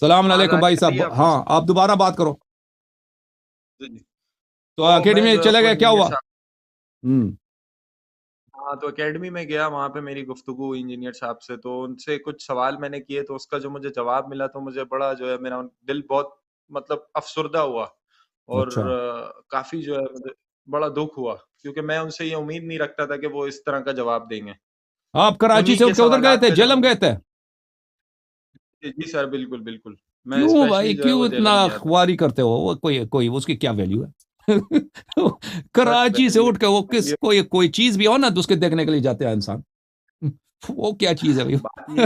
السلام آواز علیکم آ بھائی رہی صاحب، ہے آپ کو؟ ہاں آپ دوبارہ بات کرو. جی. تو تو اکیڈمی میں میں جو ہے چلے وہ گئے، کیا انجینئر ہوا؟ صاحب، ہوں. ہاں تو اکیڈمی میں گیا، وہاں پہ میری گفتگو ہوئی انجینئر صاحب سے، تو ان سے کچھ سوال میں نے کیے، تو اس کا جو مجھے جواب ملا تو مجھے بڑا جو ہے میرا دل بہت مطلب افسردہ ہوا، اور اچھا. کافی جو ہے مجھے بڑا دکھ ہوا، کیونکہ میں ان سے یہ امید نہیں رکھتا تھا کہ وہ اس طرح کا جواب دیں گے. آپ کراچی انہی سے کے اٹھ کے ادھر گئے سوالات تھے، کا جہلم جواب. گئے تھے؟ جی سر، بالکل بالکل. میں کیوں بھائی، اسپیشلی جو ہے کیوں وہ اتنا جہلم گیا تھا. خواری کرتے ہو؟ وہ کوئی اس کی کیا ویلیو ہے؟ سر کراچی سے ویلیو اٹھ کے وہ کس کوئی چیز بھی ہو نا تو اس کے دیکھنے کے لیے جاتے ہیں انسان. وہ کیا چیز ہے بھائی؟ بات یہ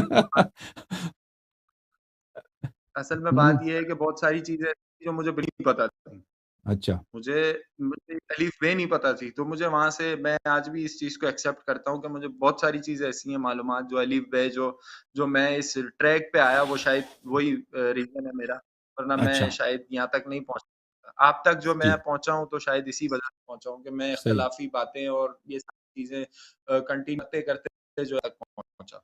اصل میں بات یہ ہے کہ بہت ساری چیزیں جو مجھے نہیں پتا تھی. اچھا. مجھے الف بے نہیں پتا تھی، تو مجھے وہاں سے، میں آج بھی اس چیز کو ایکسیپٹ کرتا ہوں کہ مجھے بہت ساری چیزیں ایسی ہیں معلومات جو الف بے جو میں اس ٹریک پہ آیا، وہ شاید وہی ریزن ہے میرا، ورنہ اچھا. میں شاید یہاں تک نہیں پہنچ سکتا. آپ تک جو میں ٹھیک. پہنچا ہوں تو شاید اسی وجہ سے پہنچا ہوں کہ میں صحیح. اختلافی باتیں اور یہ ساری چیزیں کنٹینیو کرتے کرتے جو تک پہنچا.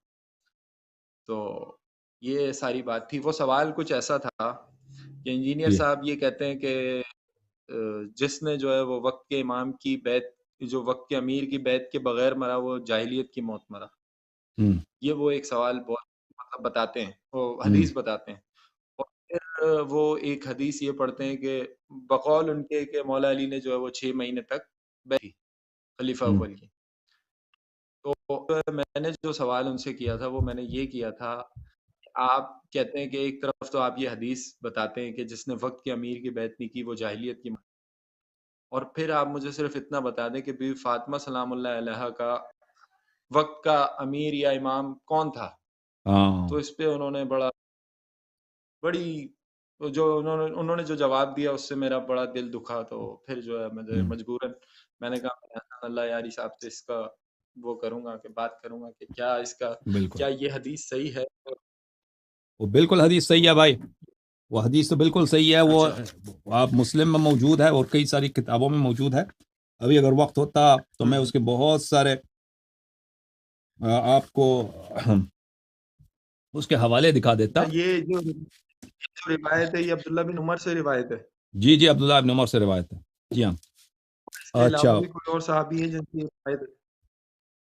تو یہ ساری بات تھی. وہ سوال کچھ ایسا تھا کہ انجینئر جی. صاحب یہ کہتے ہیں کہ جس نے جو ہے وہ وقت کے امام کی بیعت، جو وقت کے امیر کی بیعت کے بغیر مرا، وہ جاہلیت کی موت مرا. ہوں. یہ وہ ایک سوال بہت مطلب بتاتے ہیں، وہ ہوں. حدیث بتاتے ہیں. اور پھر وہ ایک حدیث یہ پڑھتے ہیں کہ بقول ان کے کہ مولا علی نے جو ہے وہ 6 مہینے تک بیعت کی خلیفہ ہوں. اول کی. تو میں نے جو سوال ان سے کیا تھا وہ میں نے یہ کیا تھا، آپ کہتے ہیں کہ ایک طرف تو آپ یہ حدیث بتاتے ہیں کہ جس نے وقت کے امیر کی بیعت نہیں کی وہ جاہلیت کی، اور پھر آپ مجھے صرف اتنا بتا دیں کہ بی فاطمہ سلام اللہ علیہ کا وقت کا امیر یا امام کون تھا. ہاں. تو اس پہ انہوں نے بڑی جو انہوں نے جو جواب دیا اس سے میرا بڑا دل دکھا. تو پھر جو ہے مجھے ہوں. مجبوراً میں نے کہا میں حسن اللہ یاری صاحب سے اس کا وہ کروں گا کہ بات کروں گا کہ کیا اس کا، بالکل. کیا یہ حدیث صحیح ہے. وہ بالکل حدیث صحیح ہے بھائی، وہ حدیث تو بالکل صحیح ہے. وہ اچھا. آپ مسلم میں موجود ہے اور کئی ساری کتابوں میں موجود ہے. ابھی اگر وقت ہوتا تو میں اس کے بہت سارے آپ کو اس کے حوالے دکھا دیتا. اچھا، یہ جو روایت ہے یہ عبداللہ بن عمر سے روایت ہے. جی جی، عبداللہ ابن عمر سے روایت ہے. جی ہاں. اس کے اچھا، علاوہ بھی کوئی اور صحابی ہے جن کی روایت ہے؟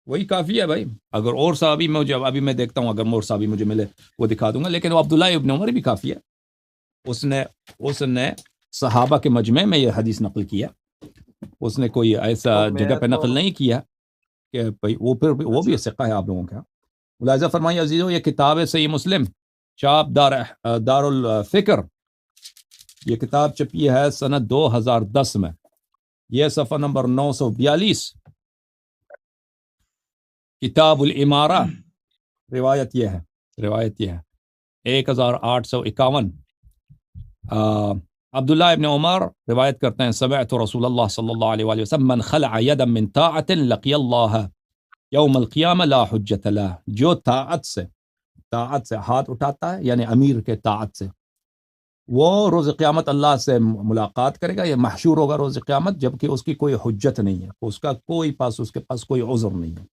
وہی کافی ہے بھائی. اگر اور صحابی مجھے ابھی میں دیکھتا ہوں، اگر اور صحابی مجھے ملے وہ دکھا دوں گا، لیکن وہ عبداللہ ابن عمر بھی کافی ہے. اس نے صحابہ کے مجمع میں یہ حدیث نقل کیا. اس نے کوئی ایسا تو جگہ میں پہ تو نقل نہیں کیا کہ بھائی وہ پھر وہ بھی اچھا. ثقہ ہے آپ لوگوں کا. ملاحظہ فرمائیے عزیزو، یہ کتاب ہے صحیح مسلم، چاپ دار الفکر. یہ کتاب چھپی ہے سنت 2010 میں. یہ صفحہ نمبر 942، کتاب الامارہ. روایت یہ ہے 1851. عبداللہ ابن عمر روایت کرتے ہیں، سمعت رسول اللہ صلی اللہ علیہ وآلہ وسلم من خلع یدا من طاعت لقی اللہ یوم القیامہ لا حجت لہ. جو طاعت سے ہاتھ اٹھاتا ہے، یعنی امیر کے طاعت سے، وہ روز قیامت اللہ سے ملاقات کرے گا، یہ محشور ہوگا روز قیامت، جبکہ اس کی کوئی حجت نہیں ہے، اس کے پاس کوئی عذر نہیں ہے.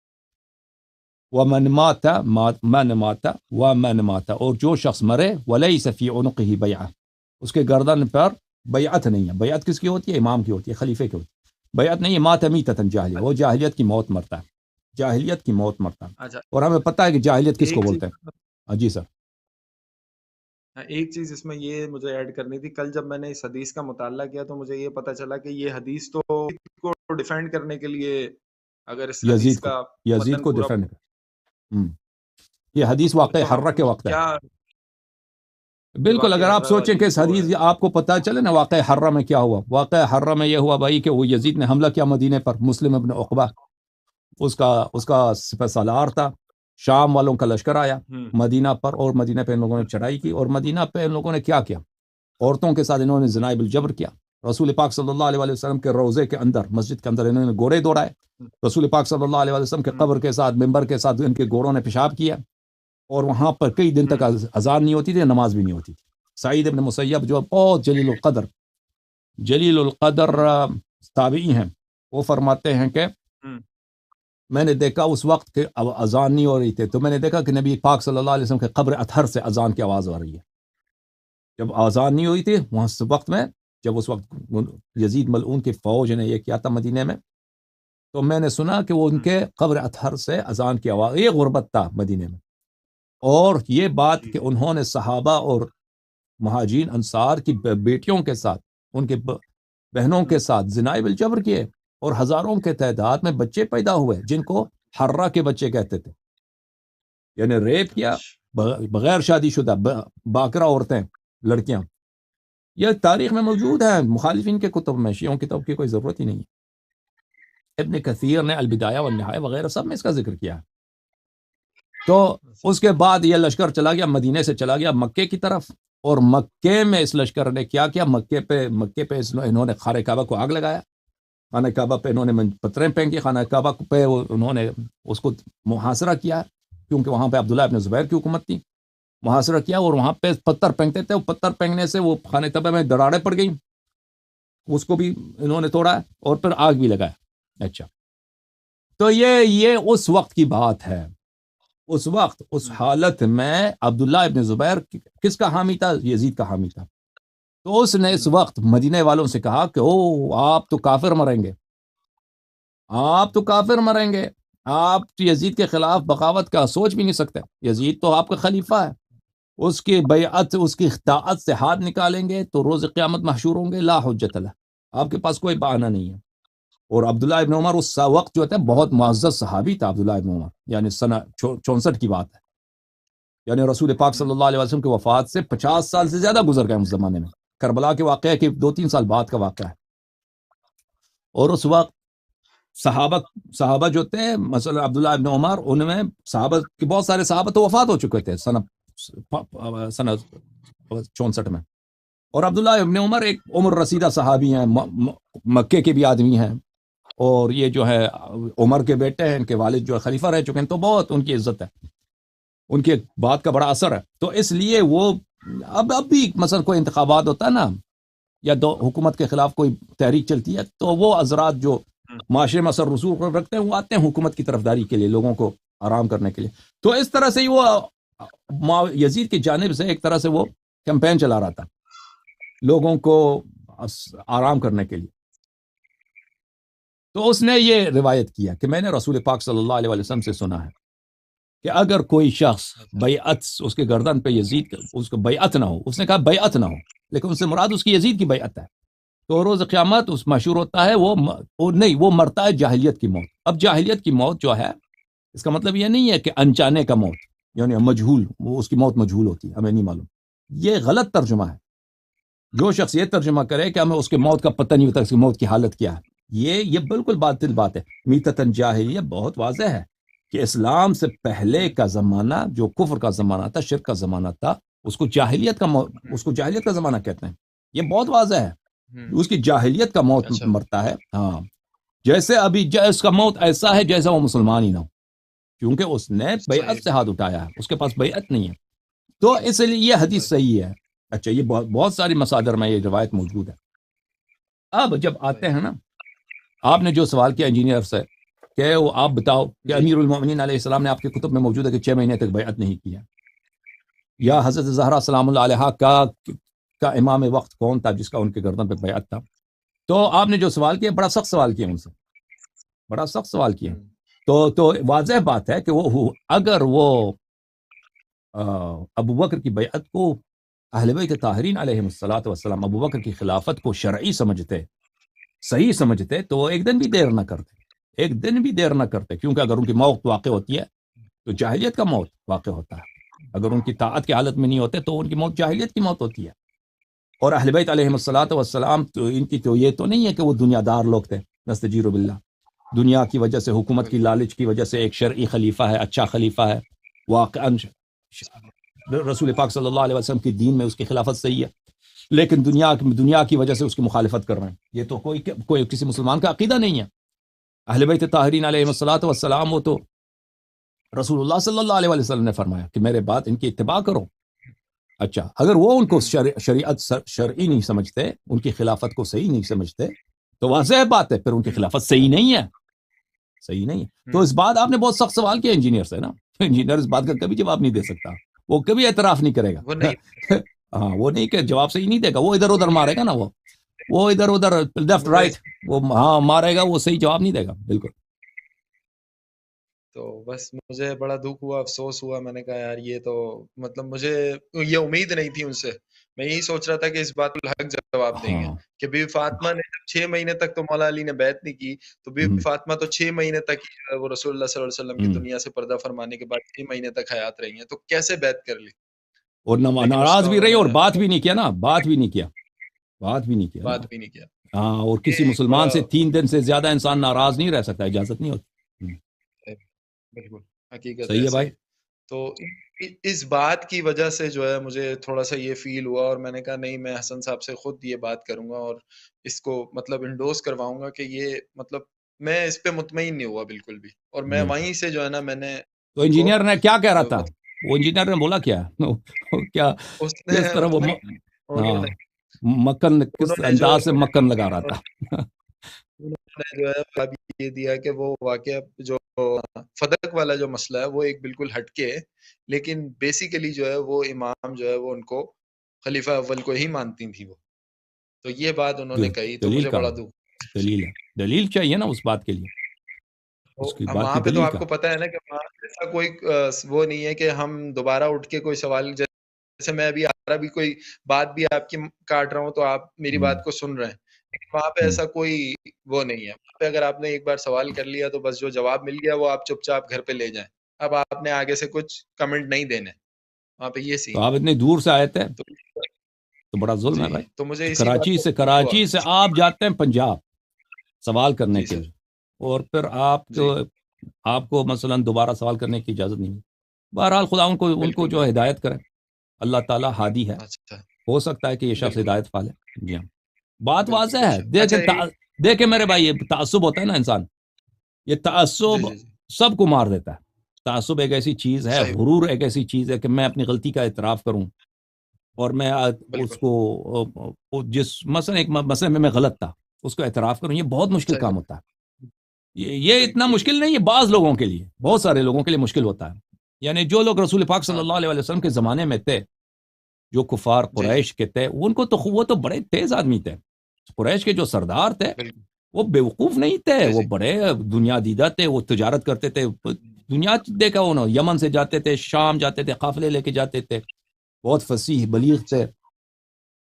ومن مات اور جو شخص مرے ولیس فی عنقہ بیعہ، اس کے گردن پر بیعت نہیں ہے. بیعت کس کی ہوتی ہے؟ امام کی ہوتی ہے، خلیفے کی ہوتی ہے. بیعت نہیں ہے، مات میتۃ جاہلیہ، وہ جاہلیت کی موت مرتا ہے. جاہلیت کی موت مرتا ہے. اچھا، اور ہمیں پتہ ہے کہ جاہلیت کس کو ایک چیز بولتے ہیں. جی سر. ایک چیز اس میں یہ مجھے ایڈ کرنی تھی. کل جب میں نے اس حدیث کا مطالعہ کیا تو مجھے یہ پتا چلا کہ یہ حدیث تو کو ڈیفینڈ کرنے کے لیے، اگر اس حدیث کا یزید متن کو پورا ڈیفینڈ یہ حدیث واقع تو حرہ کے ہم وقت ہے. کیا یہ بالکل. اگر واقعہ آپ حرہ سوچیں کہ والی اس جو حدیث ہے. آپ کو پتہ چلے نا واقعہ حرہ میں کیا ہوا. واقعہ حرہ میں یہ ہوا بھائی کہ وہ یزید نے حملہ کیا مدینے پر. مسلم ابن عقبہ اس کا سپہ سالار تھا. شام والوں کا لشکر آیا مدینہ پر، اور مدینہ پہ ان لوگوں نے چڑھائی کی. اور مدینہ پہ ان لوگوں نے کیا کیا؟ عورتوں کے ساتھ انہوں نے زنا بالجبر کیا. رسول پاک صلی اللہ علیہ وسلم کے روضے کے اندر، مسجد کے اندر انہوں نے گھوڑے دوڑائے. رسول پاک صلی اللہ علیہ وسلم کے قبر کے ساتھ، ممبر کے ساتھ ان کے گھوڑوں نے پیشاب کیا. اور وہاں پر کئی دن تک اذان نہیں ہوتی تھی، نماز بھی نہیں ہوتی تھی. سعید ابن مسیب جو بہت جلیل القدر تابعی ہیں، وہ فرماتے ہیں کہ میں نے دیکھا اس وقت کہ اب اذان نہیں ہو رہی تھی، تو میں نے دیکھا کہ نبی پاک صلی اللہ علیہ وسلم کے قبر اطہر سے اذان کی آواز آ رہی ہے. جب آزان نہیں ہوئی تھی اس وقت میں، جب اس وقت یزید ملعون کی فوج نے یہ کیا تھا مدینے میں، تو میں نے سنا کہ وہ ان کے قبر اطہر سے اذان کی آواز، یہ غربت تھا مدینے میں، اور یہ بات کہ انہوں نے صحابہ اور مہاجرین انصار کی بیٹیوں کے ساتھ، ان کے بہنوں کے ساتھ زنا بالجبر کیے، اور ہزاروں کے تعداد میں بچے پیدا ہوئے جن کو حرہ کے بچے کہتے تھے، یعنی ریپ کیا بغیر شادی شدہ باکرہ عورتیں، لڑکیاں. یہ تاریخ میں موجود ہے، مخالفین کے کتب میں، شیعوں کی کتب کی کوئی ضرورت ہی نہیں ہے. ابن کثیر نے البدایہ والنہایہ وغیرہ سب میں اس کا ذکر کیا ہے. تو اس کے بعد یہ لشکر چلا گیا، مدینے سے چلا گیا مکے کی طرف، اور مکے میں اس لشکر نے کیا کیا، مکے پہ انہوں نے خانہ کعبہ کو آگ لگایا، خانہ کعبہ پہ انہوں نے پتھریں پھینکی، خانہ کعبہ پہ انہوں نے اس کو محاصرہ کیا، کیونکہ وہاں پہ عبداللہ ابن زبیر کی حکومت تھی. محاصرہ کیا اور وہاں پہ پتھر پھینکتے تھے، وہ پتھر پھینکنے سے وہ خانہ کعبہ میں دراڑیں پڑ گئیں، اس کو بھی انہوں نے توڑا اور پھر آگ بھی لگایا. اچھا، تو یہ اس وقت کی بات ہے. اس وقت اس حالت میں عبداللہ ابن زبیر کس کا حامی تھا؟ یزید کا حامی تھا. تو اس نے اس وقت مدینے والوں سے کہا کہ آپ تو کافر مریں گے، آپ تو کافر مریں گے، آپ یزید کے خلاف بغاوت کا سوچ بھی نہیں سکتے، یزید تو آپ کا خلیفہ ہے، اس کی بیعت، اس کی اطاعت سے ہاتھ نکالیں گے تو روز قیامت محشور ہوں گے، لا حجت لہ، آپ کے پاس کوئی بہانہ نہیں ہے. اور عبداللہ ابن عمر اس وقت جو تھا بہت معزز صحابی تھا عبداللہ ابن عمر، یعنی سنہ 64 کی بات ہے، یعنی رسول پاک صلی اللہ علیہ وسلم کی وفات سے 50 سال سے زیادہ گزر گئے اس زمانے میں، کربلا کے واقعہ کے 2-3 سال بعد کا واقعہ ہے. اور اس وقت صحابہ جو تھے، مثلا عبداللہ ابن عمر، ان میں صحابہ کے بہت سارے صحابہ تو وفات ہو چکے تھے سنہ 64 میں، اور عبداللہ ابن عمر ایک عمر رسیدہ صحابی ہیں، مکے کے بھی آدمی ہیں، اور یہ جو ہے عمر کے بیٹے ہیں، ان کے والد جو ہے خلیفہ رہ چکے ہیں، تو بہت ان کی عزت ہے، ان کی بات کا بڑا اثر ہے. تو اس لیے وہ اب بھی مثلا کوئی انتخابات ہوتا ہے نا، یا حکومت کے خلاف کوئی تحریک چلتی ہے، تو وہ حضرات جو معاشرے میں اثر رسوخ رکھتے ہیں وہ آتے ہیں حکومت کی طرفداری کے لیے، لوگوں کو آرام کرنے کے لیے. تو اس طرح سے وہ یزید کی جانب سے ایک طرح سے وہ کیمپین چلا رہا تھا لوگوں کو آرام کرنے کے لیے. تو اس نے یہ روایت کیا کہ میں نے رسول پاک صلی اللہ علیہ وسلم سے سنا ہے کہ اگر کوئی شخص بیعت، اس کے گردن پہ یزید اس کو بیعت نہ ہو، اس نے کہا بیعت نہ ہو، لیکن اس سے مراد اس کی یزید کی بیعت ہے، تو روز قیامت اس مشہور ہوتا ہے وہ مرتا ہے جاہلیت کی موت. اب جاہلیت کی موت جو ہے، اس کا مطلب یہ نہیں ہے کہ انجانے کا موت، یعنی مجہول، وہ اس کی موت مجہول ہوتی ہے، ہمیں نہیں معلوم. یہ غلط ترجمہ ہے. جو شخص یہ ترجمہ کرے کہ ہمیں اس کے موت کا پتہ نہیں ہوتا، اس کی موت کی حالت کیا ہے، یہ بالکل باطل بات ہے. میتتن جاہلیہ بہت واضح ہے کہ اسلام سے پہلے کا زمانہ جو کفر کا زمانہ تھا، شرک کا زمانہ تھا، اس کو جاہلیت کا زمانہ کہتے ہیں. یہ بہت واضح ہے، اس کی جاہلیت کا موت مرتا ہے. ہاں، جیسے ابھی اس کا موت ایسا ہے جیسا وہ مسلمان ہی نہ ہو، کیونکہ اس نے بیعت سے ہاتھ اٹھایا ہے، اس کے پاس بیعت نہیں ہے. تو اس لیے یہ حدیث صحیح ہے. اچھا، یہ بہت ساری مصادر میں یہ روایت موجود ہے. اب جب آتے ہیں نا، آپ نے جو سوال کیا انجینئر سے کہ وہ آپ بتاؤ کہ امیر المومنین علیہ السلام نے آپ کے کتب میں موجود ہے کہ 6 مہینے تک بیعت نہیں کیا، یا حضرت زہرا سلام اللہ علیہا کا امام وقت کون تھا جس کا ان کے گردن پہ بیعت تھا. تو آپ نے جو سوال کیا بڑا سخت سوال کیا ان سے، بڑا سخت سوال کیا. تو واضح بات ہے کہ اگر وہ ابو بکر کی بیعت کو، اہل بیت طاہرین علیہ الصلوۃ والسلام ابو بکر کی خلافت کو شرعی سمجھتے، صحیح سمجھتے، تو وہ ایک دن بھی دیر نہ کرتے، کیونکہ اگر ان کی موت واقع ہوتی ہے تو جاہلیت کا موت واقع ہوتا ہے. اگر ان کی طاعت کی حالت میں نہیں ہوتے تو ان کی موت جاہلیت کی موت ہوتی ہے. اور اہل بیت علیہ الصلوۃ والسلام تو ان کی تو یہ تو نہیں ہے کہ وہ دنیا دار لوگ تھے، نستجیر باللہ، دنیا کی وجہ سے، حکومت کی لالچ کی وجہ سے ایک شرعی خلیفہ ہے، اچھا خلیفہ ہے، واقعاً رسول پاک صلی اللہ علیہ وسلم کی دین میں اس کی خلافت صحیح ہے، لیکن دنیا کی وجہ سے اس کی مخالفت کر رہے ہیں. یہ تو کوئی کسی مسلمان کا عقیدہ نہیں ہے. اہل بیت طاہرین علیہ الصلوۃ والسلام، وہ تو رسول اللہ صلی اللہ علیہ وسلم نے فرمایا کہ میرے بعد ان کی اتباع کرو. اچھا، اگر وہ ان کو شریعت شرعی نہیں سمجھتے، ان کی خلافت کو صحیح نہیں سمجھتے، تو واضح بات ہے پھر ان کی خلافت صحیح نہیں ہے. تو اس بات آپ نے بہت سخت سوال کیا انجینئر سے نا، انجینئر اس بات کا کبھی جواب نہیں دے سکتا، وہ کبھی اعتراف نہیں کرے گا. ہاں وہ نہیں کہ جواب صحیح نہیں دے گا، وہ ادھر ادھر مارے گا نا، وہ ادھر ادھر لیفٹ رائٹ وہ ہاں مارے گا، وہ صحیح جواب نہیں دے گا بالکل. تو بس مجھے بڑا دکھ ہوا، افسوس ہوا. میں نے کہا یار یہ تو مطلب مجھے یہ امید نہیں تھی ان سے. میں یہی سوچ رہا تھا کہ اس بات کو حق جواب دیں گے ہاں کہ بی بی فاطمہ نے جب 6 مہینے تک تو مولا علی نے بیعت نہیں کی، تو بی بی فاطمہ تو 6 مہینے تک ہی جو ہے وہ رسول اللہ صلی اللہ علیہ وسلم کی دنیا سے پردہ فرمانے کے بعد 6 مہینے تک حیات رہی ہیں، تو کیسے بیعت کر لی؟ اور لیکن اس ناراض کا بھی انہوں رہی اور نے بات بھی نہیں کیا نا، بات بھی نہیں کیا نا. بات بھی نہیں کیا. ہاں اور یہ کسی ایک مسلمان بڑا سے 3 دن سے زیادہ انسان ناراض نہیں رہ سکتا، اجازت نہیں ہوتی. بالکل حقیقت صحیح ہے ایسا بھائی. ہی. تو اس بات کی وجہ سے جو ہے مجھے تھوڑا سا یہ فیل ہوا، اور میں نے کہا نہیں، میں حسن صاحب سے خود یہ بات کروں گا اور اس کو مطلب انڈوز کرواؤں گا کہ یہ مطلب میں اس پہ مطمئن نہیں ہوا بالکل بھی. اور میں بالکل. وہیں سے جو ہے نا میں نے تو ان کو انجینئر نے کیا کہہ رہا تھا؟ مطلب وہ انجینئر نے بولا کیا کیا اس نے کس طرح وہ انہوں ہاں نے مکن کس انہوں نے جو انداز سے مکن لگا رہا تھا. انہوں نے جو ہے جواب یہ دیا کہ وہ واقعہ جو فدق والا جو مسئلہ ہے وہ ایک بالکل ہٹ کے ہے، لیکن بیسیکلی جو ہے وہ امام جو ہے وہ ان کو خلیفہ اول کو ہی مانتی تھی وہ. تو یہ بات انہوں نے کہی تو دلیل مجھے بڑا کہاں؟ دکھ. دلیل ہے، دلیل چاہیے نا اس بات کے لیے، اس کی بات کی وہاں پہ تو دلیل آپ کا. کو پتا ہے نا کہ وہاں ایسا کوئی وہ نہیں ہے کہ ہم دوبارہ اٹھ کے کوئی سوال، جیسے میں ابھی آرہ بھی کوئی بات بھی آپ کی کاٹ رہا ہوں تو آپ میری بات کو سن رہے ہیں، لیکن وہاں پہ ایسا کوئی وہ نہیں ہے. وہاں پہ اگر آپ نے ایک بار سوال کر لیا تو بس جو جواب مل گیا وہ آپ چپ چاپ گھر پہ لے جائیں. اب آپ نے آگے سے کچھ کمنٹ نہیں دینے. وہاں پہ یہ تو سین آپ اتنے دور سے آئے تھے تو تو بڑا ظلم ہے جی، بھائی. تو مجھے اسی بات کراچی کا سے دکھ ہوا. آپ جاتے ہیں پنجاب سوال کرنے جی کے سر. لیے، اور پھر جی آپ کو مثلا دوبارہ سوال کرنے کی اجازت نہیں ہے. بہرحال خدا ان کو بالکل جو بالکل. ہدایت کرے، اللہ تعالیٰ ہادی ہے، اچھا. ہو سکتا ہے کہ یہ شخص بالکل ہدایت پالے. جی ہاں بات بالکل واضح بے ہے. شک. اچھا ایک دیکھیں میرے بھائی، یہ تعصب ہوتا ہے نا انسان، یہ جی تعصب جی جی سب کو مار دیتا ہے. تعصب ایک ایسی چیز ہے، صحیح. غرور ایک ایسی چیز ہے کہ میں اپنی غلطی کا اعتراف کروں اور میں اس بالکل کو جس مثلا ایک مسئلے میں غلط تھا اس کو اعتراف کروں، یہ بہت مشکل صحیح کام بات. ہوتا ہے. یہ اتنا بالکل مشکل نہیں ہے، بعض لوگوں کے لیے، بہت سارے لوگوں کے لیے مشکل ہوتا ہے. یعنی جو لوگ رسول پاک صلی ہاں. اللہ علیہ وسلم کے زمانے میں تھے، جو کفار جی جی قریش کے تھے، ان کو تو وہ تو بڑے تیز آدمی تھے. قریش کے جو سردار تھے بالکل. وہ بیوقوف نہیں تھے، جی وہ جی بڑے دنیا دیدہ تھے، وہ تجارت کرتے تھے. دنیا دیکھا انہوں، یمن سے جاتے تھے، شام جاتے تھے، قافلے لے کے جاتے تھے، بہت فصیح بلیغ تھے، صحیح.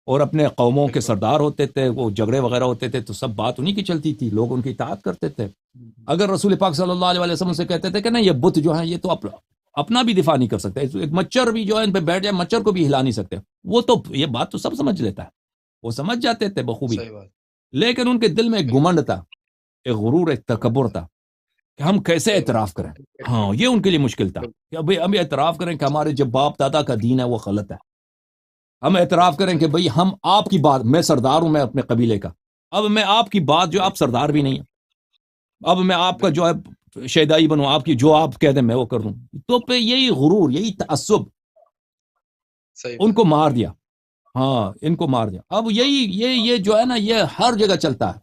اور اپنے قوموں کے بالکل. سردار ہوتے تھے. وہ جھگڑے وغیرہ ہوتے تھے تو سب بات انہی کی چلتی تھی، لوگ ان کی اطاعت کرتے تھے. اگر رسول پاک صلی اللہ علیہ وسلم سے کہتے تھے کہ نہیں یہ بت جو ہیں یہ تو اپنا بھی دفاع نہیں کر سکتے، ایک مچھر بھی جو ہے ان پہ بیٹھ جائے مچھر کو بھی ہلا نہیں سکتے، وہ تو یہ بات تو سب سمجھ لیتا ہے، وہ سمجھ جاتے تھے بخوبی. صحیح بات. لیکن ان کے دل میں ایک بالکل. گمنڈ تھا، ایک غرور، ایک تکبر تھا کہ ہم کیسے صحیح بات. اعتراف کریں. ہاں یہ ان کے لیے مشکل تھا کہ ابھی ہم اعتراف کریں کہ ہمارے جب باپ دادا کا دین ہے وہ غلط ہے. ہم اعتراف کریں کہ صحیح. بھئی ہم آپ کی بات، میں سردار ہوں، میں اپنے قبیلے کا، اب میں آپ کی بات جو آپ سردار بھی نہیں ہیں، اب میں آپ کا جو بالکل. ہے شیدائی بنوں، آپ کی جو آپ کہہ دیں میں وہ کر دوں. تو پہ یہی غرور، یہی تعصب صحیح ان بات. کو مار دیا. ہاں ان کو مار دیا. اب یہ جو ہے نا یہ ہر جگہ چلتا ہے،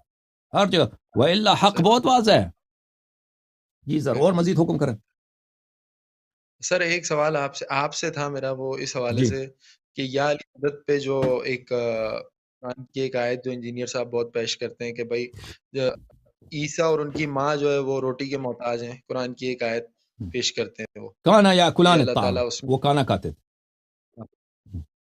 ہر جگہ. وَإِلَّا حق صحیح. بہت واضح ہے. جی سر، اور بالکل. مزید حکم کریں. سر ایک سوال آپ سے تھا میرا، وہ اس حوالے جی سے کہ یا علی مدد پہ جو ایک قرآن کی ایک آیت جو انجینئر صاحب بہت پیش کرتے ہیں کہ بھائی عیسیٰ اور ان کی ماں جو ہے وہ روٹی کے محتاج ہیں، قرآن کی ایک آیت پیش کرتے ہیں وہ کانا یا کہ کلان اللہ طعام، تعالیٰ اس میں. وہ کانا کھاتے تھے.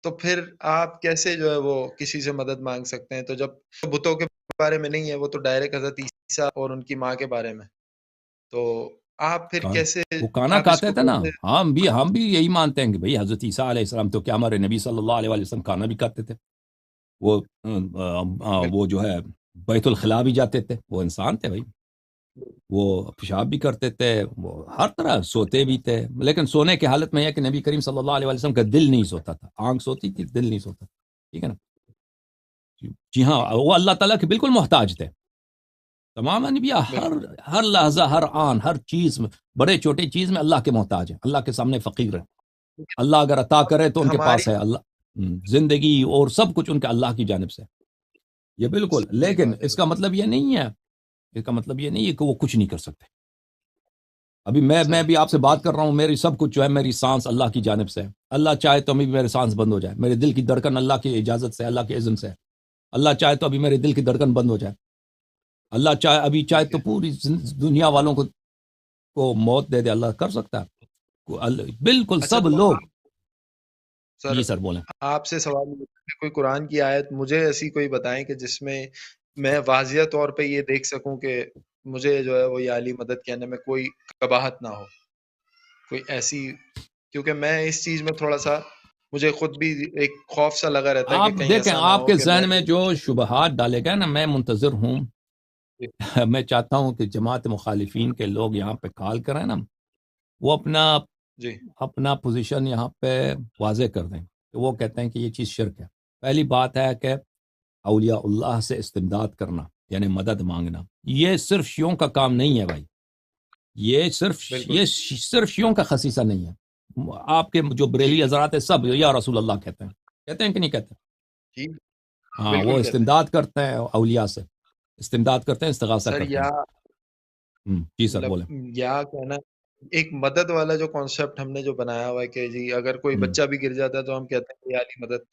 تو پھر آپ کیسے جو ہے وہ کسی سے مدد مانگ سکتے ہیں؟ تو جب بتوں کے بارے میں نہیں ہے، وہ تو ڈائریکٹ حضرت عیسیٰ اور ان کی ماں کے بارے میں، تو آپ پھر کیسے وہ کانا آپ اس کھاتے کو تھے نا. کیسے. ہم بھی یہی مانتے ہیں کہ بھئی حضرت عیسیٰ علیہ السلام تو کیا ہمارے نبی صلی اللہ علیہ وسلم کھانا بھی کھاتے تھے. وہ جو ہے بیت الخلاء بھی جاتے تھے، وہ انسان تھے بھائی، وہ پیشاب بھی کرتے تھے، وہ ہر طرح سوتے بھی تھے. لیکن سونے کی حالت میں ہے کہ نبی کریم صلی اللہ علیہ وسلم کا دل نہیں سوتا تھا، آنکھ سوتی تھی، دل نہیں سوتا تھا. ٹھیک ہے نا. جی ہاں وہ اللہ تعالیٰ کے بالکل محتاج تھے. تمام انبیاء بالکل ہر لحظہ، ہر آن، ہر چیز میں، بڑے چھوٹے چیز میں اللہ کے محتاج ہیں، اللہ کے سامنے فقیر ہیں. اللہ اگر عطا کرے تو ان کے ہماری پاس ہے. اللہ زندگی اور سب کچھ ان کے اللہ کی جانب سے. یہ بالکل. صحیح لیکن بات ہے. اس کا مطلب یہ نہیں ہے کہ وہ کچھ نہیں کر سکتے. ابھی میں بھی آپ سے بات کر رہا ہوں، میری سب کچھ جو ہے میری سانس اللہ کی جانب سے ہے. اللہ چاہے تو ابھی میری سانس بند ہو جائے، میرے دل کی دھڑکن اللہ کی اجازت سے، اللہ کے اذن سے. اللہ چاہے تو ابھی میرے دل کی دھڑکن بند ہو جائے. اللہ چاہے ابھی چاہے تو پوری دنیا والوں کو موت دے دے، اللہ کر سکتا ہے. بالکل اچھا سب تو لوگ. سر جی سر بولیں. آپ سے سوال یہ ہے کہ کوئی قرآن کی آیت مجھے ایسی کوئی بتائیں کہ جس میں میں واضح طور پہ یہ دیکھ سکوں کہ مجھے جو ہے وہ یا علی مدد کہنے میں کوئی قباحت نہ ہو، کوئی ایسی، کیونکہ میں اس چیز میں تھوڑا سا مجھے خود بھی ایک خوف سا لگا رہتا ہے آپ کہ کہیں دیکھیں، ایسا نہ آپ ہو کے کہ ذہن میں جو شبہات ڈالے گئے نا، میں منتظر ہوں. میں چاہتا ہوں کہ جماعت مخالفین کے لوگ یہاں پہ کال کریں نا، وہ جی اپنا پوزیشن یہاں پہ واضح کر دیں کہ وہ کہتے ہیں کہ یہ چیز شرک ہے. پہلی بات ہے کہ اولیاء اللہ سے استمداد کرنا یعنی مدد مانگنا، یہ صرف شیعوں کا کام نہیں ہے بھائی. یہ صرف شیعوں کا خصیصہ نہیں ہے. آپ کے جو بریلی حضرات ہیں سب یا رسول اللہ کہتے ہیں کہ نہیں کہتے؟ جی ہاں، بالکل وہ کہتے ہیں. استمداد کرتے ہیں اولیاء سے، استمداد کرتے ہیں، استغاثہ سر کرتے یا ہیں. جی سر مطلب بولیں. یا کہنا ایک مدد والا جو کانسیپٹ ہم نے جو بنایا ہوا ہے کہ جی اگر کوئی بچہ بھی گر جاتا ہے تو ہم کہتے ہیں یا علی مدد،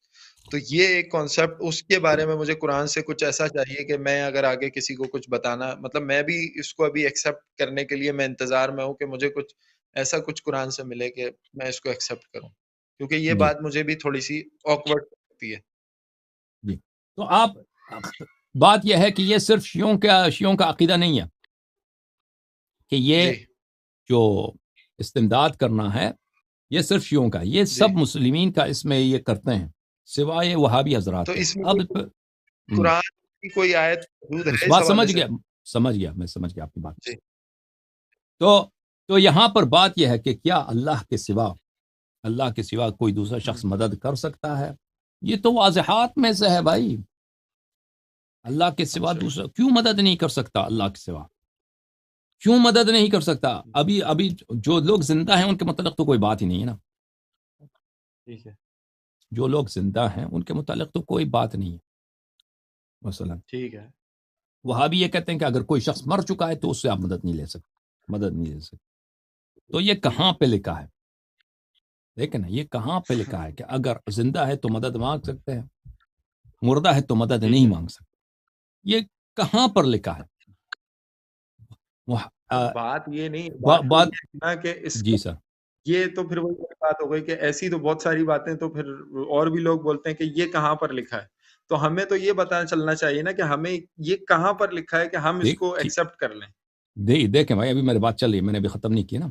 تو یہ ایک کانسیپٹ، اس کے بارے میں مجھے قرآن سے کچھ ایسا چاہیے کہ میں اگر آگے کسی کو کچھ بتانا، مطلب میں بھی اس کو ابھی ایکسیپٹ کرنے کے لیے میں انتظار میں ہوں کہ مجھے کچھ ایسا کچھ قرآن سے ملے کہ میں اس کو ایکسیپٹ کروں، کیونکہ یہ جی بات مجھے بھی تھوڑی سی آکورڈ لگتی ہے. جی تو آپ بات یہ ہے کہ یہ صرف شیعوں کا عقیدہ نہیں ہے کہ یہ جی جو استمداد کرنا ہے یہ صرف شیعوں کا، یہ جی سب مسلمین کا اس میں یہ کرتے ہیں سوائے وہابی حضرات تو کے. اس میں اب قرآن کی کوئی آیت موجود ہے اس بات حوالے سے؟ میں سمجھ گیا آپ کی بات. جی تو یہاں پر بات یہ ہے کہ کیا اللہ کے سوا کوئی دوسرا شخص مدد کر سکتا ہے؟ یہ تو واضحات میں سے ہے بھائی. اللہ کے سوا دوسرا کیوں مدد نہیں کر سکتا؟ اللہ کے سوا کیوں مدد نہیں کر سکتا؟ ابھی جو لوگ زندہ ہیں ان کے متعلق تو کوئی بات ہی نہیں ہے نا. ٹھیک ہے، جو لوگ زندہ ہیں ان کے متعلق تو کوئی بات نہیں ہے. مثلا ٹھیک ہے. وہاں بھی یہ کہتے ہیں کہ اگر کوئی شخص مر چکا ہے تو اس سے آپ مدد نہیں لے سکتے. تو یہ کہاں پہ لکھا ہے؟ دیکھیں نا، یہ کہاں پہ لکھا ہے کہ اگر زندہ ہے تو مدد مانگ سکتے ہیں، مردہ ہے تو مدد نہیں مانگ سکتے؟ یہ کہاں پر لکھا ہے؟ بات یہ نہیں، بات تو بات یہ ہے نا کہ اس جی سر. یہ تو پھر وہی بات ہو گئی کہ ایسی تو بہت ساری باتیں تو پھر اور بھی لوگ بولتے ہیں کہ یہ کہاں پر لکھا ہے، تو ہمیں تو یہ پتہ چلنا چاہیے نا کہ ہمیں یہ کہاں پر لکھا ہے کہ ہم اس کو ایکسیپٹ کر لیں. دیکھیں بھائی، ابھی میری بات چل رہی ہے، میں نے ابھی ختم نہیں کی نا.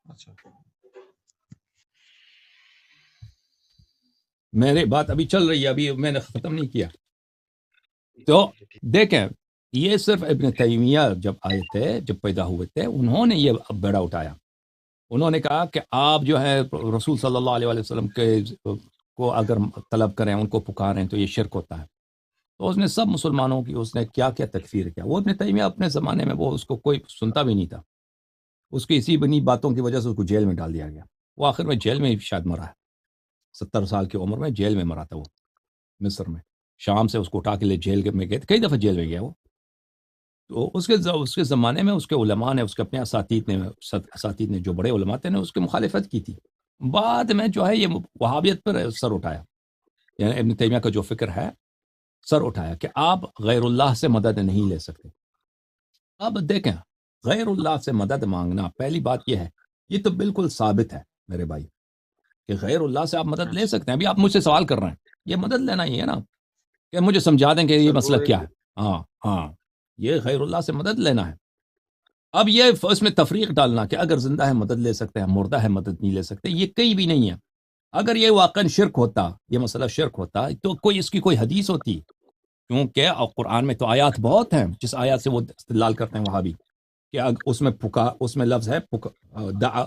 اچھا میری بات ابھی چل رہی ہے، ابھی میں نے ختم نہیں کیا. تو دیکھیں، یہ صرف ابن تیمیہ جب آئے تھے، جب پیدا ہوئے تھے، انہوں نے یہ بیڑا اٹھایا. انہوں نے کہا کہ آپ جو ہے رسول صلی اللہ علیہ وسلم کو اگر طلب کریں، ان کو پکاریں تو یہ شرک ہوتا ہے. تو اس نے سب مسلمانوں کی اس نے کیا تکفیر کیا. وہ ابن تیمیہ اپنے زمانے میں وہ اس کو کوئی سنتا بھی نہیں تھا. اس کی اسی بنی باتوں کی وجہ سے اس کو جیل میں ڈال دیا گیا. وہ آخر میں جیل میں شاید مرا ہے، 70 سال کی عمر میں جیل میں مرا تھا وہ، مصر میں. شام سے اس کو اٹھا کے لے جیل میں گئے، کئی دفعہ جیل میں گیا وہ. تو اس کے زمانے میں اس کے علماء نے، اس کے اپنے اساتید نے جو بڑے علماء تھے نے اس کی مخالفت کی تھی. بعد میں جو ہے یہ وہابیت پر سر اٹھایا، یعنی ابن تیمیہ کا جو فکر ہے سر اٹھایا کہ آپ غیر اللہ سے مدد نہیں لے سکتے. اب دیکھیں، غیر اللہ سے مدد مانگنا، پہلی بات یہ ہے، یہ تو بالکل ثابت ہے میرے بھائی کہ غیر اللہ سے آپ مدد لے سکتے ہیں. ابھی آپ مجھ سے سوال کر رہے ہیں، یہ مدد لینا ہی ہے نا، کہ مجھے سمجھا دیں کہ یہ مسئلہ کیا ہے. ہاں یہ غیر اللہ سے مدد لینا ہے. اب یہ اس میں تفریق ڈالنا کہ اگر زندہ ہے مدد لے سکتے ہیں، مردہ ہے مدد نہیں لے سکتے، یہ کہیں بھی نہیں ہے. اگر یہ واقعا شرک ہوتا، یہ مسئلہ شرک ہوتا، تو اس کی کوئی حدیث ہوتی، کیونکہ قرآن میں تو آیات بہت ہیں جس آیات سے وہ استدلال کرتے ہیں وہابی، کہ اس میں لفظ ہے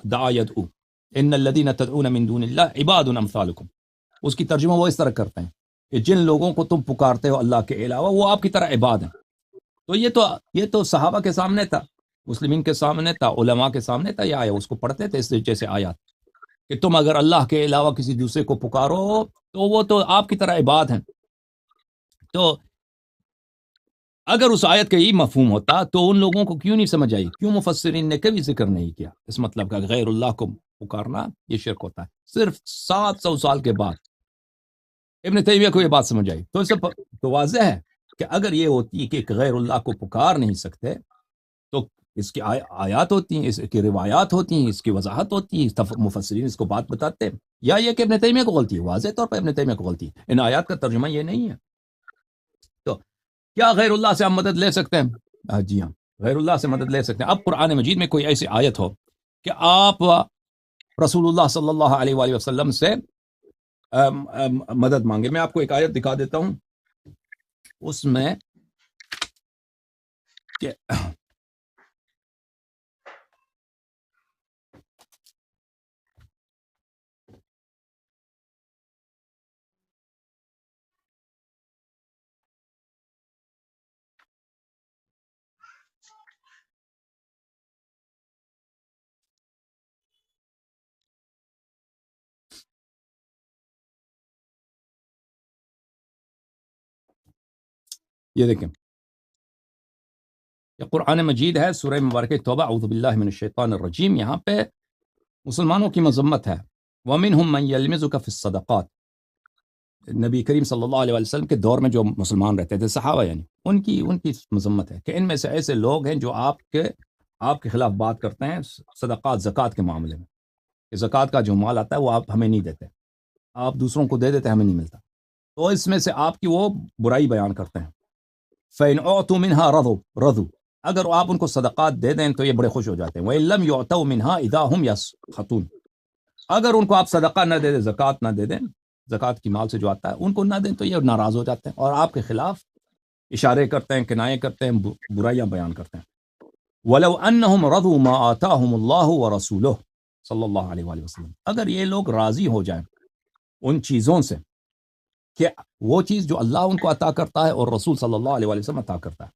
دعا یدعو ان الذین تدعون من دون اللہ عباد امثالکم. اس کی ترجمہ وہ اس طرح کرتے ہیں کہ جن لوگوں کو تم پکارتے ہو اللہ کے علاوہ وہ آپ کی طرح عباد ہیں. تو یہ تو صحابہ کے سامنے تھا، مسلمین کے سامنے تھا، علماء کے سامنے تھا. یہ آیا اس کو پڑھتے تھے اس طریقے سے آیات کہ تم اگر اللہ کے علاوہ کسی دوسرے کو پکارو تو وہ تو آپ کی طرح عباد ہیں. تو اگر اس آیت کا یہ مفہوم ہوتا تو ان لوگوں کو کیوں نہیں سمجھ آئی؟ کیوں مفسرین نے کبھی ذکر نہیں کیا اس مطلب کا غیر اللہ کو پکارنا یہ شرک ہوتا ہے؟ صرف 700 سال کے بعد ابن تیمیہ کو یہ بات سمجھ آئی. تو اس سے تو واضح ہے کہ اگر یہ ہوتی کہ غیر اللہ کو پکار نہیں سکتے تو اس کی آیات ہوتی ہیں، اس کی روایات ہوتی ہیں، اس کی وضاحت ہوتی ہے، مفسرین اس کو بات بتاتے ہیں. یا یہ کہ ابن تیمیہ کو غلطی ہے، واضح طور پر ابن تیمیہ کو غلطی ہے، ان آیات کا ترجمہ یہ نہیں ہے. تو کیا غیر اللہ سے ہم مدد لے سکتے ہیں؟ جی ہاں، غیر اللہ سے مدد لے سکتے ہیں. اب قرآن مجید میں کوئی ایسی آیت ہو کہ آپ رسول اللہ صلی اللہ علیہ وآلہ وسلم سے مدد مانگے. میں آپ کو ایک آیت دکھا دیتا ہوں، اس میں کہ یہ دیکھیں، یہ قرآن مجید ہے، سورہ مبارکہ توبہ، اعوذ باللہ من الشیطان الرجیم. یہاں پہ مسلمانوں کی مذمت ہے. وَمِنْهُمْ مَنْ يَلْمِزُكَ فِي الصَّدَقَاتِ. نبی کریم صلی اللہ علیہ وسلم کے دور میں جو مسلمان رہتے تھے، صحابہ یعنی، ان کی مذمت ہے کہ ان میں سے ایسے لوگ ہیں جو آپ کے خلاف بات کرتے ہیں صدقات، زکوٰۃ کے معاملے میں، کہ زکوٰۃ کا جو مال آتا ہے وہ آپ ہمیں نہیں دیتے، آپ دوسروں کو دے دیتے، ہمیں نہیں ملتا. تو اس میں سے آپ کی وہ برائی بیان کرتے ہیں. فَإِنْ أُعْطُوا مِنْهَا رَضُوا. اگر آپ ان کو صدقات دے دیں تو یہ بڑے خوش ہو جاتے ہیں. وَإِنْ لَمْ يُعْطَوْا مِنْهَا إِذَا هُمْ يَسْخَطُونَ. اگر ان کو آپ صدقہ نہ دے دیں، زکوٰۃ نہ دے دیں، زکوٰۃ کی مال سے جو آتا ہے ان کو نہ دیں، تو یہ ناراض ہو جاتے ہیں اور آپ کے خلاف اشارے کرتے ہیں، کنائے کرتے ہیں، برائیاں بیان کرتے ہیں. وَلَوْ أَنَّهُمْ رَضُوا مَا آتَاهُمُ اللَّهُ وَرَسُولُهُ صلی اللہ علیہ وآلہ وسلم. اگر یہ لوگ راضی ہو جائیں ان چیزوں سے کہ وہ چیز جو اللہ ان کو عطا کرتا ہے اور رسول صلی اللہ علیہ وآلہ وسلم عطا کرتا ہے،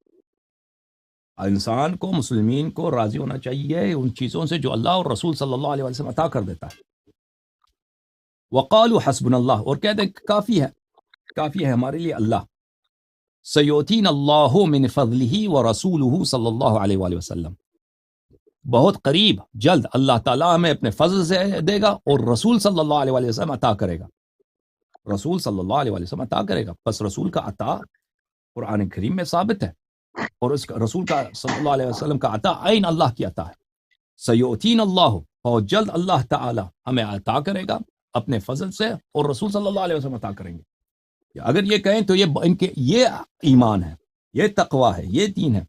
انسان کو، مسلمین کو راضی ہونا چاہیے ان چیزوں سے جو اللہ اور رسول صلی اللہ علیہ وآلہ وسلم عطا کر دیتا ہے. وقالوا حسبنا اللہ، اور کہتے ہیں کافی ہے ہمارے لیے اللہ. سیؤتینا اللہ من فضلہ ورسولہ صلی اللہ علیہ وآلہ وسلم. بہت قریب، جلد اللہ تعالیٰ ہمیں اپنے فضل سے دے گا اور رسول صلی اللہ علیہ وآلہ وسلم عطا کرے گا. رسول صلی اللہ علیہ وآلہ وسلم عطا کرے گا. بس رسول کا عطا قرآن کریم میں ثابت ہے، اور اس کا رسول کا صلی اللہ علیہ وسلم کا عطا عین اللہ کی عطا ہے. سیؤتین اللہ، اور جلد اللہ تعالی ہمیں عطا کرے گا اپنے فضل سے، اور رسول صلی اللہ علیہ وسلم عطا کریں گے. اگر یہ کہیں تو ان کے یہ ایمان ہے، یہ تقوی ہے، یہ دین ہے.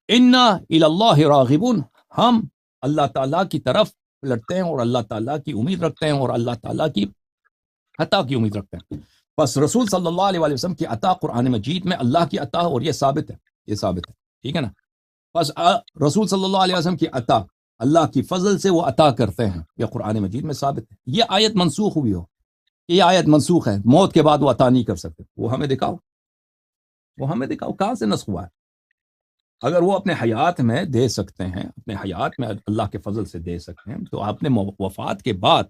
انا الی اللہ راغبون، ہم اللہ تعالیٰ کی طرف لڑتے ہیں اور اللہ تعالیٰ کی امید رکھتے ہیں اور اللہ تعالیٰ کی عطا کی امید رکھتے ہیں. بس رسول صلی اللہ علیہ وسلم کی عطا قرآن مجید میں اللہ کی عطا، اور یہ ثابت ہے، ٹھیک ہے نا. بس رسول صلی اللہ علیہ وسلم کی عطا اللہ کی فضل سے وہ عطا کرتے ہیں، یہ قرآن مجید میں ثابت ہے. یہ آیت منسوخ ہوئی ہو، یہ آیت منسوخ ہے، موت کے بعد وہ عطا نہیں کر سکتے، وہ ہمیں دکھاؤ کہاں سے نسخ ہوا ہے. اگر وہ اپنے حیات میں دے سکتے ہیں، اپنے حیات میں اللہ کے فضل سے دے سکتے ہیں، تو اپنے وفات کے بعد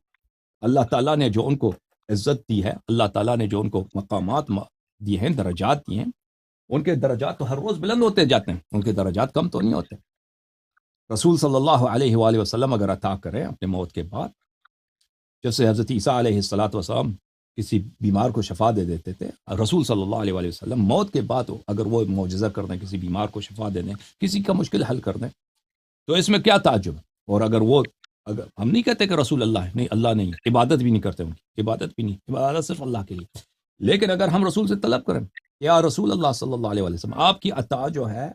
اللہ تعالیٰ نے جو ان کو عزت دی ہے، اللہ تعالیٰ نے جو ان کو مقامات دی ہیں، درجات دی ہیں، ان کے درجات تو ہر روز بلند ہوتے جاتے ہیں، ان کے درجات کم تو نہیں ہوتے. رسول صلی اللہ علیہ وآلہ وسلم اگر عطا کریں اپنے موت کے بعد، جیسے حضرت عیسیٰ علیہ السلام کسی بیمار کو شفا دے دیتے تھے، رسول صلی اللہ علیہ وآلہ وسلم موت کے بعد اگر وہ معجزہ کر دیں، کسی بیمار کو شفا دے دیں، کسی کا مشکل حل کر دیں، تو اس میں کیا تعجب ہے. اور اگر ہم نہیں کہتے کہ رسول اللہ ہے، نہیں، اللہ نہیں، عبادت بھی نہیں کرتے، ان کی عبادت بھی نہیں، عبادت صرف اللہ کے لیے. لیکن اگر ہم رسول سے طلب کریں، یا رسول اللہ صلی اللہ علیہ وسلم، آپ کی عطا جو ہے،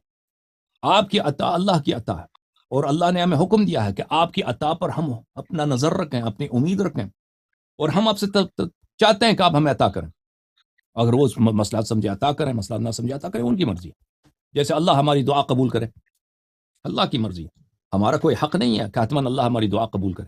آپ کی عطا اللہ کی عطا ہے، اور اللہ نے ہمیں حکم دیا ہے کہ آپ کی عطا پر ہم اپنا نظر رکھیں، اپنی امید رکھیں، اور ہم آپ سے چاہتے ہیں کہ آپ ہمیں عطا کریں. اگر وہ مسئلہ سمجھے عطا کریں، مسئلہ نہ سمجھے عطا کریں، ان کی مرضی ہے. جیسے اللہ ہماری دعا قبول کرے، اللہ کی مرضی ہے، ہمارا کوئی حق نہیں ہے کہ حتماً اللہ ہماری دعا قبول کرے.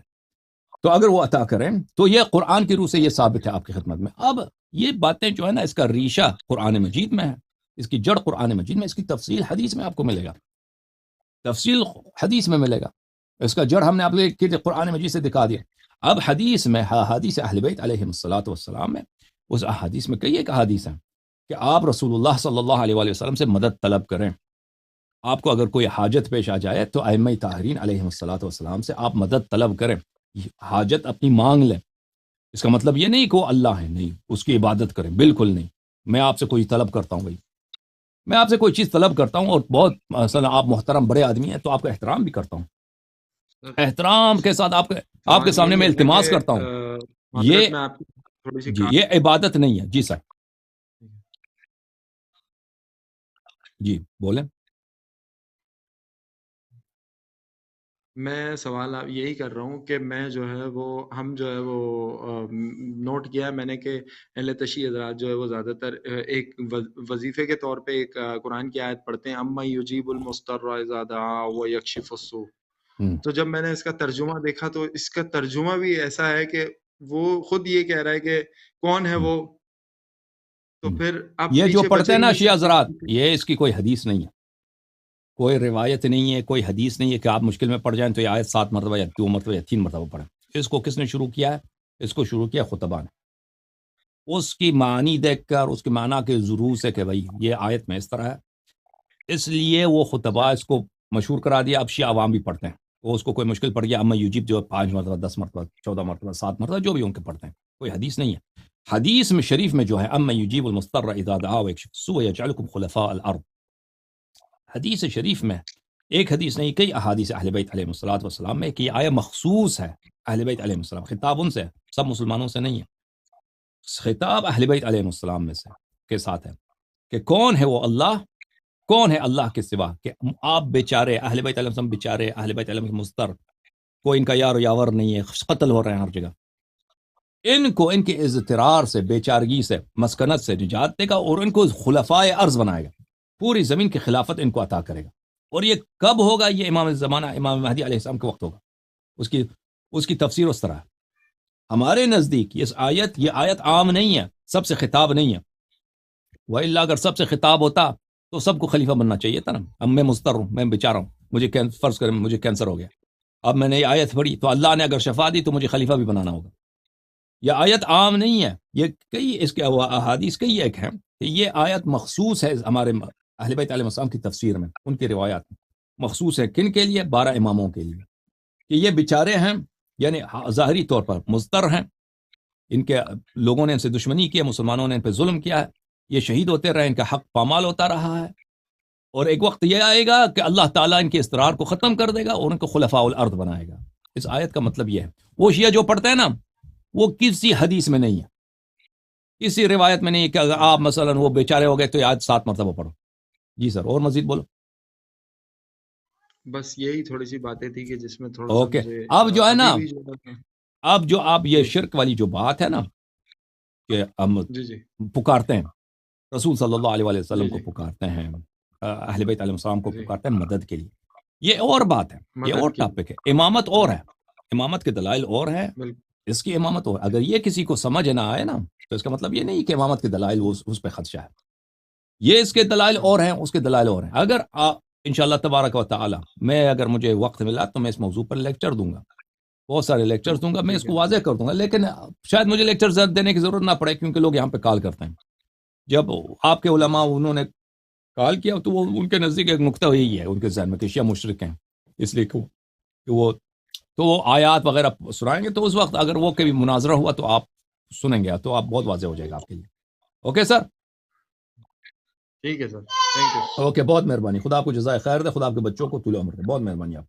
تو اگر وہ عطا کریں تو یہ قرآن کی روح سے یہ ثابت ہے آپ کی خدمت میں. اب یہ باتیں جو ہے نا، اس کا ریشہ قرآن مجید میں ہے، اس کی جڑ قرآن مجید میں، اس کی تفصیل حدیث میں آپ کو ملے گا، تفصیل حدیث میں ملے گا. اس کا جڑ ہم نے آپ کو قرآن مجید سے دکھا دیا. اب حدیث میں، حدیث اہل بیت علیہم الصلوۃ والسلام میں، اس احادیث میں کئی ایک احادیث ہیں کہ آپ رسول اللہ صلی اللہ علیہ وآلہ وسلم سے مدد طلب کریں. آپ کو اگر کوئی حاجت پیش آ جائے تو ائمہ طاہرین علیہ الصلوۃ والسلام سے آپ مدد طلب کریں، حاجت اپنی مانگ لیں. اس کا مطلب یہ نہیں کہ وہ اللہ ہے، نہیں، اس کی عبادت کریں، بالکل نہیں. میں آپ سے کوئی طلب کرتا ہوں بھائی، میں آپ سے کوئی چیز طلب کرتا ہوں اور بہت مثلا آپ محترم بڑے آدمی ہیں تو آپ کا احترام بھی کرتا ہوں، احترام کے ساتھ آپ کے سامنے میں التماس کرتا ہوں. یہ میں آپ کی تھوڑی سی جی یہ عبادت نہیں ہے. جی سر، جی بولیں. میں سوال یہی کر رہا ہوں کہ میں جو ہے وہ ہم جو ہے وہ نوٹ کیا ہے میں نے کہ اہل تشیع حضرات جو ہے وہ زیادہ تر ایک وظیفے کے طور پہ ایک قرآن کی آیت پڑھتے ہیں، اما یجیب المضطر اذا دعا ویکشف السوء. تو جب میں نے اس کا ترجمہ دیکھا تو اس کا ترجمہ بھی ایسا ہے کہ وہ خود یہ کہہ رہا ہے کہ کون ہے وہ، تو پھر اب یہ جو پیچھے پڑھتے بچے ہیں ہی نا نہیں شیعہ سکتے. حضرات، یہ اس کی کوئی حدیث نہیں ہے، کوئی روایت نہیں ہے، کوئی حدیث نہیں ہے کہ آپ مشکل میں پڑ جائیں تو یہ آیت 7 مرتبہ یا 2 مرتبہ یا 3 مرتبہ پڑھیں. اس کو کس نے شروع کیا ہے؟ اس کو شروع کیا خطبہ نے. اس کی معنی دیکھ کر، اس کے معنی کے ضرور سے کہ بھائی یہ آیت میں اس طرح ہے، اس لیے وہ خطبہ اس کو مشہور کرا دیا. اب شیعہ عوام بھی پڑھتے ہیں، وہ اس کو کوئی مشکل پڑ گیا اما یجیب جو 5 مرتبہ 10 مرتبہ 14 مرتبہ 7 مرتبہ جو بھی ان کے پڑھتے ہیں، کوئی حدیث نہیں ہے. حدیث میں شریف میں جو ہے اما یجیب المضطر اذا دعا ویکشف السوء ویجعلکم خلفاء الارض، حدیث شریف میں ایک حدیث نہیں، کئی احادیث اہل بیت علیہ الصلوۃ والسلام میں کہ یہ آیت مخصوص ہے اہل بیت علیہ السلام. خطاب ان سے ہے، سب مسلمانوں سے نہیں ہے، خطاب اہل بیت علیہ السلام میں سے کے ساتھ ہے کہ کون ہے وہ اللہ، کون ہے اللہ کے سوا، کہ آپ بیچارے اہل بیت علیہ السلام، بیچارے اہل بیت علیہ مضطر، کوئی ان کا یار و یاور نہیں ہے، قتل ہو رہے ہیں ہر جگہ. ان کو ان کے اضطرار سے، بیچارگی سے، مسکنت سے نجات دے گا اور ان کو خلفائے ارض بنائے گا، پوری زمین کی خلافت ان کو عطا کرے گا. اور یہ کب ہوگا؟ یہ امام زمانہ امام مہدی علیہ السلام کے وقت ہوگا. اس کی تفسیر اس طرح ہے. ہمارے نزدیک یہ آیت عام نہیں ہے، سب سے خطاب نہیں ہے. وَإِلَّا اگر سب سے خطاب ہوتا تو سب کو خلیفہ بننا چاہیے تھا نا. اب میں مضطر ہوں، میں بیچارہ ہوں، مجھے فرض کریں مجھے کینسر ہو گیا، اب میں نے یہ آیت پڑھی تو اللہ نے اگر شفا دی تو مجھے خلیفہ بھی بنانا ہوگا. یہ آیت عام نہیں ہے، یہ کئی اس کے احادیث کئی ایک ہیں کہ یہ آیت مخصوص ہے ہمارے اہل بیت علیہ السلام کی تفسیر میں، ان کی روایات میں مخصوص ہے. کن کے لیے؟ 12 اماموں کے لیے، کہ یہ بیچارے ہیں، یعنی ظاہری طور پر مضطر ہیں، ان کے لوگوں نے ان سے دشمنی کی ہے، مسلمانوں نے ان پہ ظلم کیا ہے، یہ شہید ہوتے رہے، ان کا حق پامال ہوتا رہا ہے. اور ایک وقت یہ آئے گا کہ اللہ تعالیٰ ان کے اضطرار کو ختم کر دے گا اور ان کو خلفاء الارض بنائے گا. اس آیت کا مطلب یہ ہے. وہ شیعہ جو پڑھتے ہیں نا، وہ کسی حدیث میں نہیں ہے، کسی روایت میں نہیں ہے کہ اگر آپ مثلا وہ بیچارے ہو گئے تو یہ آیت 7 مرتبہ پڑھو. جی سر، اور مزید بولو. بس یہی تھوڑی سی باتیں تھی کہ جس میں تھوڑا اوکے. سا اب جو ہے نا، ابھی بھی اب جو آپ یہ شرک والی جو بات ہے نا کہ ہم جی پکارتے ہیں رسول صلی اللہ علیہ وسلم کو، جی پکارتے ہیں اہل بیت علیہ السلام کو، جی پکارتے ہیں مدد کے لیے، یہ اور بات ہے، یہ مدد اور کی، ٹاپک ہے. امامت اور ہے، امامت کے دلائل اور ہیں، بالکل اس کی امامت اور. اگر یہ کسی کو سمجھ نہ آئے نا تو اس کا مطلب یہ نہیں کہ امامت کے دلائل اس پہ خدشہ ہے. یہ اس کے دلائل اور ہیں، اس کے دلائل اور ہیں. اگر انشاءاللہ تبارک و تعالی میں اگر مجھے وقت ملا تو میں اس موضوع پر لیکچر دوں گا، بہت سارے لیکچرز دوں گا، میں اس کو واضح کر دوں گا. لیکن شاید مجھے لیکچر دینے کی ضرورت نہ پڑے کیونکہ لوگ یہاں پہ کال کرتے ہیں. جب آپ کے علماء انہوں نے کال کیا تو وہ ان کے نزدیک ایک نقطہ یہی ہے ان کے ذہن میں کہ شیعہ مشرک ہیں، اس لیے کہ وہ آیات وغیرہ سنائیں گے، تو اس وقت اگر وہ کبھی مناظرہ ہوا تو آپ سنیں گے تو آپ بہت واضح ہو جائے گا آپ کے لیے. اوکے سر، ٹھیک ہے سر، تھینک یو. اوکے، بہت مہربانی. خدا آپ کو جزائے خیر دے، خدا آپ کے بچوں کو طول عمر دے. بہت مہربانی آپ.